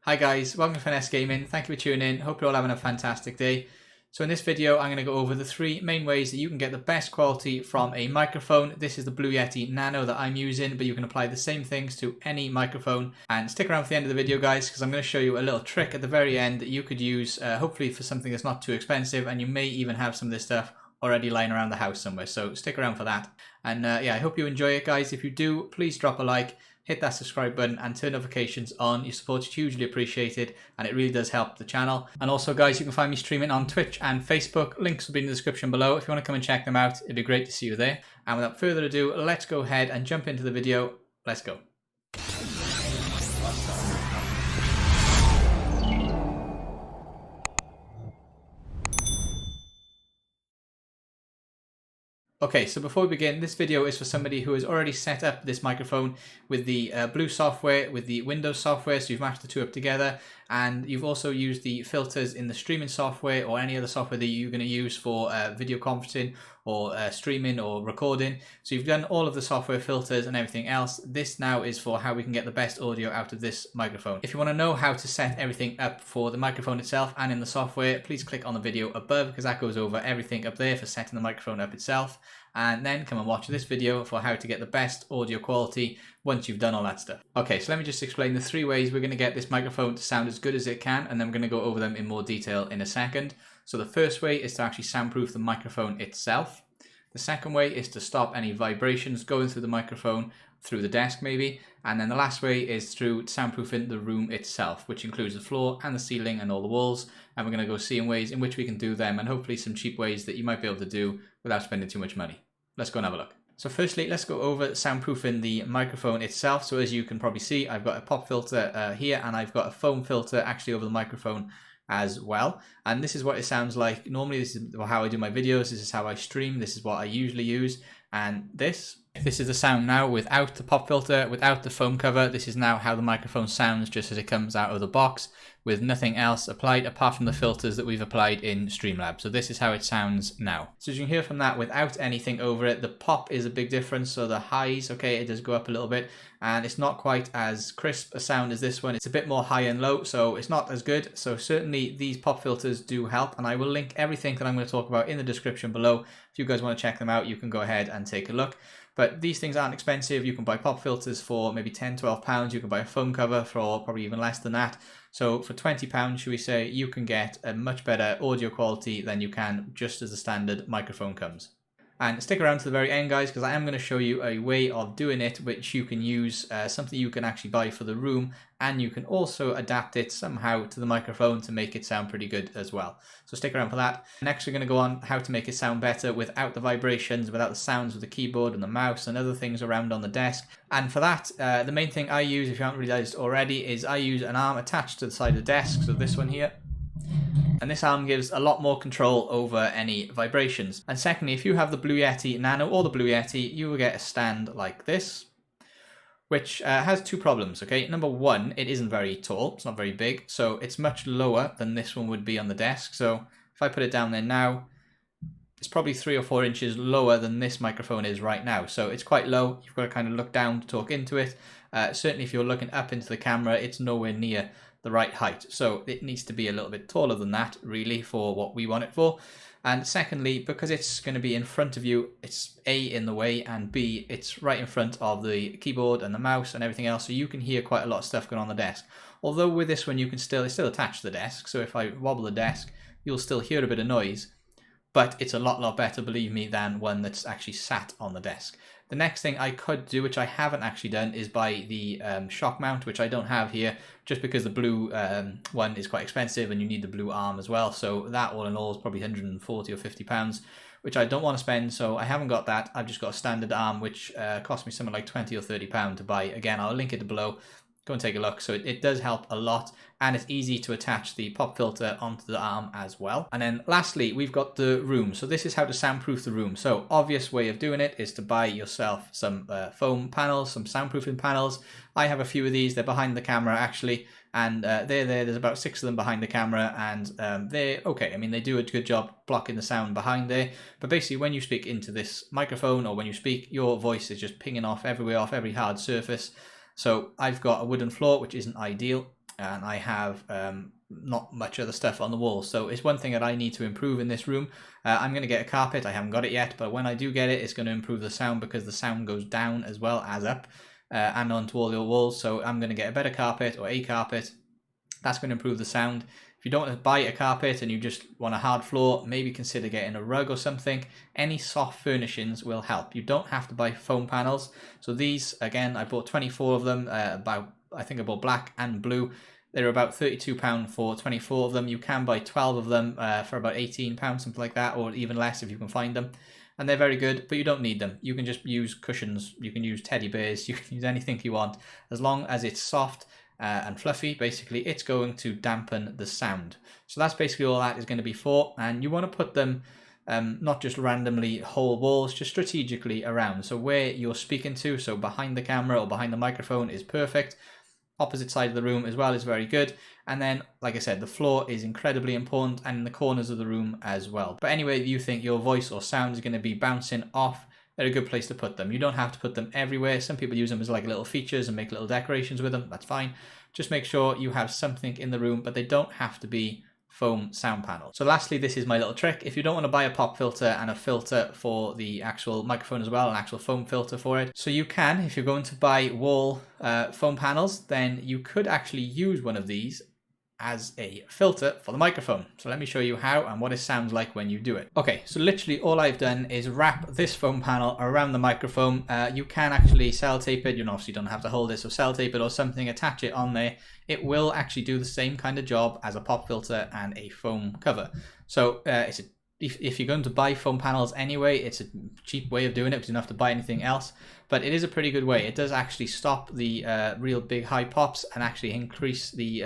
Hi guys, welcome to Finesse Gaming. Thank you for tuning in. Hope you're all having a fantastic day. So in this video, I'm going to go over the 3 main ways that you can get the best quality from a microphone. This is the Blue Yeti Nano that I'm using, but you can apply the same things to any microphone. And stick around for the end of the video, guys, because I'm going to show you a little trick at the very end that you could use, hopefully for something that's not too expensive, and you may even have some of this stuff already lying around the house somewhere. So stick around for that. And yeah, I hope you enjoy it, guys. If you do, please drop a like. Hit that subscribe button and turn notifications on. Your support is hugely appreciated and it really does help the channel. And also, guys, you can find me streaming on Twitch and Facebook. Links will be in the description below. If you want to come and check them out, it'd be great to see you there. And without further ado, let's go ahead and jump into the video. Let's go. Okay, so before we begin, this video is for somebody who has already set up this microphone with the Blue software, with the Windows software, so you've matched the two up together, and you've also used the filters in the streaming software or any other software that you're going to use for video conferencing or streaming or recording. So you've done all of the software filters and everything else. This now is for how we can get the best audio out of this microphone. If you want to know how to set everything up for the microphone itself and in the software, please click on the video above because that goes over everything up there for setting the microphone up itself. And then come and watch this video for how to get the best audio quality once you've done all that stuff. Okay, so let me just explain the 3 ways we're going to get this microphone to sound as good as it can, and then we're going to go over them in more detail in a second. So the first way is to actually soundproof the microphone itself. The second way is to stop any vibrations going through the microphone, through the desk maybe. And then the last way is through soundproofing the room itself, which includes the floor and the ceiling and all the walls. And we're going to go see ways in which we can do them, and hopefully some cheap ways that you might be able to do without spending too much money. Let's go and have a look. So firstly, let's go over soundproofing the microphone itself. So as you can probably see, I've got a pop filter here, and I've got a foam filter actually over the microphone as well. And this is what it sounds like. Normally this is how I do my videos, this is how I stream, this is what I usually use. And this is the sound now without the pop filter, without the foam cover. This is now how the microphone sounds just as it comes out of the box, with nothing else applied apart from the filters that we've applied in Streamlabs. So this is how it sounds now. So as you can hear from that, without anything over it, the pop is a big difference. So the highs, okay, it does go up a little bit, and it's not quite as crisp a sound as this one. It's a bit more high and low, so it's not as good. So certainly these pop filters do help, and I will link everything that I'm going to talk about in the description below. If you guys want to check them out, you can go ahead and take a look. But these things aren't expensive. You can buy pop filters for maybe £10–12. You can buy a foam cover for probably even less than that. So for £20, should we say, you can get a much better audio quality than you can just as the standard microphone comes. And stick around to the very end, guys, because I am going to show you a way of doing it which you can use, something you can actually buy for the room, and you can also adapt it somehow to the microphone to make it sound pretty good as well. So stick around for that. Next, we're going to go on how to make it sound better without the vibrations, without the sounds of the keyboard and the mouse and other things around on the desk. And for that, the main thing I use, if you haven't realized already, is I use an arm attached to the side of the desk, so this one here. And this arm gives a lot more control over any vibrations. And secondly, if you have the Blue Yeti Nano or the Blue Yeti, you will get a stand like this, which has 2 problems, okay? Number 1, it isn't very tall, it's not very big, so it's much lower than this one would be on the desk. So if I put it down there now, it's probably 3 or 4 inches lower than this microphone is right now. So it's quite low, you've got to kind of look down to talk into it. Certainly if you're looking up into the camera, it's nowhere near the right height, so it needs to be a little bit taller than that really for what we want it for. And secondly, because it's going to be in front of you, it's A, in the way, and B, it's right in front of the keyboard and the mouse and everything else, so you can hear quite a lot of stuff going on the desk. Although with this one you can still, it's still attached to the desk, so if I wobble the desk you'll still hear a bit of noise, but it's a lot better, believe me, than one that's actually sat on the desk. The next thing I could do, which I haven't actually done, is buy the shock mount, which I don't have here, just because the blue one is quite expensive and you need the blue arm as well. So that all in all is probably £140 or £50, which I don't want to spend, so I haven't got that. I've just got a standard arm, which cost me something like £20 or £30 to buy. Again, I'll link it below. Go and take a look. So it does help a lot, and it's easy to attach the pop filter onto the arm as well. And then lastly, we've got the room. So this is how to soundproof the room. So obvious way of doing it is to buy yourself some foam panels, some soundproofing panels. I have a few of these. They're behind the camera actually, and there's about 6 of them behind the camera, and they're okay. I mean, they do a good job blocking the sound behind there, but basically when you speak into this microphone or when you speak, your voice is just pinging off everywhere, off every hard surface. So I've got a wooden floor, which isn't ideal. and I have not much other stuff on the wall. So it's one thing that I need to improve in this room. I'm going to get a carpet. I haven't got it yet, but when I do get it, it's going to improve the sound because the sound goes down as well as up and onto all your walls. So I'm going to get a better carpet or a carpet. That's going to improve the sound. If you don't want to buy a carpet and you just want a hard floor, maybe consider getting a rug or something. Any soft furnishings will help. You don't have to buy foam panels. So these, again, I bought 24 of them. I think I bought black and blue. They're about £32 for 24 of them. You can buy 12 of them for about £18, something like that, or even less if you can find them. And they're very good, but you don't need them. You can just use cushions, you can use teddy bears, you can use anything you want. As long as it's soft and fluffy, basically, it's going to dampen the sound. So that's basically all that is going to be for. And you want to put them not just randomly whole walls, just strategically around. So where you're speaking to, so behind the camera or behind the microphone is perfect. Opposite side of the room as well is very good. And then, like I said, the floor is incredibly important, and in the corners of the room as well. But anyway, you think your voice or sound is going to be bouncing off, they're a good place to put them. You don't have to put them everywhere. Some people use them as like little features and make little decorations with them. That's fine. Just make sure you have something in the room, but they don't have to be foam sound panels. So lastly, this is my little trick. If you don't want to buy a pop filter and a filter for the actual microphone as well, an actual foam filter for it, so you can, if you're going to buy wall foam panels, then you could actually use one of these as a filter for the microphone. So let me show you how and what it sounds like when you do it. Okay, so literally all I've done is wrap this foam panel around the microphone. You can actually sellotape it. You obviously don't have to hold it, so sellotape it or something, attach it on there. It will actually do the same kind of job as a pop filter and a foam cover. So if you're going to buy foam panels anyway, it's a cheap way of doing it because you don't have to buy anything else. But it is a pretty good way. It does actually stop the real big high pops and actually increase the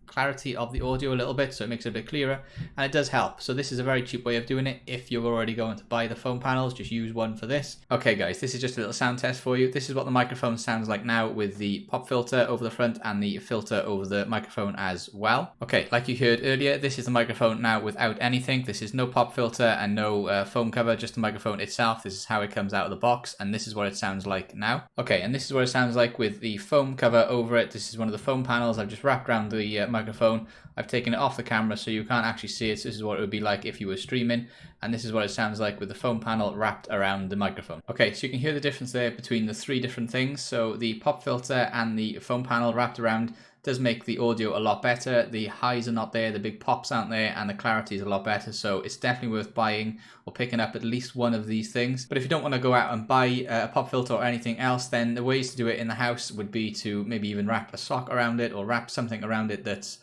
clarity of the audio a little bit, so it makes it a bit clearer, and it does help. So this is a very cheap way of doing it. If you're already going to buy the foam panels, just use one for this. Okay guys, this is just a little sound test for you. This is what the microphone sounds like now with the pop filter over the front and the filter over the microphone as well. Okay, like you heard earlier, this is the microphone now without anything. This is no pop filter and no foam cover, just the microphone itself. This is how it comes out of the box, and this is what it sounds like now. Okay, and this is what it sounds like with the foam cover over it. This is one of the foam panels I've just wrapped around the microphone. I've taken it off the camera so you can't actually see it. So this is what it would be like if you were streaming, and this is what it sounds like with the foam panel wrapped around the microphone. Okay, so you can hear the difference there between the three different things. So the pop filter and the foam panel wrapped around does make the audio a lot better. The highs are not there, the big pops aren't there, and the clarity is a lot better. So it's definitely worth buying or picking up at least one of these things. But if you don't want to go out and buy a pop filter or anything else, then the ways to do it in the house would be to maybe even wrap a sock around it or wrap something around it that's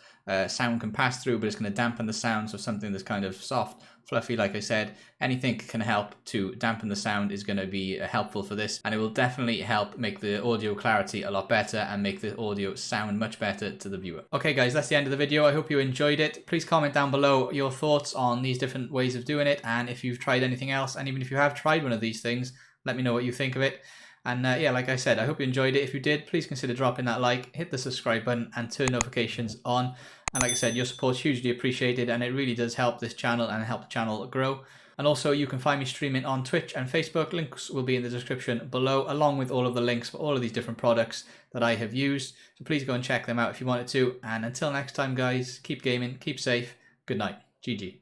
sound can pass through, but it's going to dampen the sound. So something that's kind of soft, fluffy, like I said, anything can help to dampen the sound is going to be helpful for this, and it will definitely help make the audio clarity a lot better and make the audio sound much better to the viewer. Okay guys, that's the end of the video. I hope you enjoyed it. Please comment down below your thoughts on these different ways of doing it, and if you've tried anything else, and even if you have tried one of these things, let me know what you think of it. And yeah, like I said, I hope you enjoyed it. If you did, please consider dropping that like, hit the subscribe button, and turn notifications on. And like I said, your support's hugely appreciated, and it really does help this channel and help the channel grow. And also, you can find me streaming on Twitch and Facebook. Links will be in the description below, along with all of the links for all of these different products that I have used. So please go and check them out if you wanted to. And until next time, guys, keep gaming, keep safe. Good night. GG.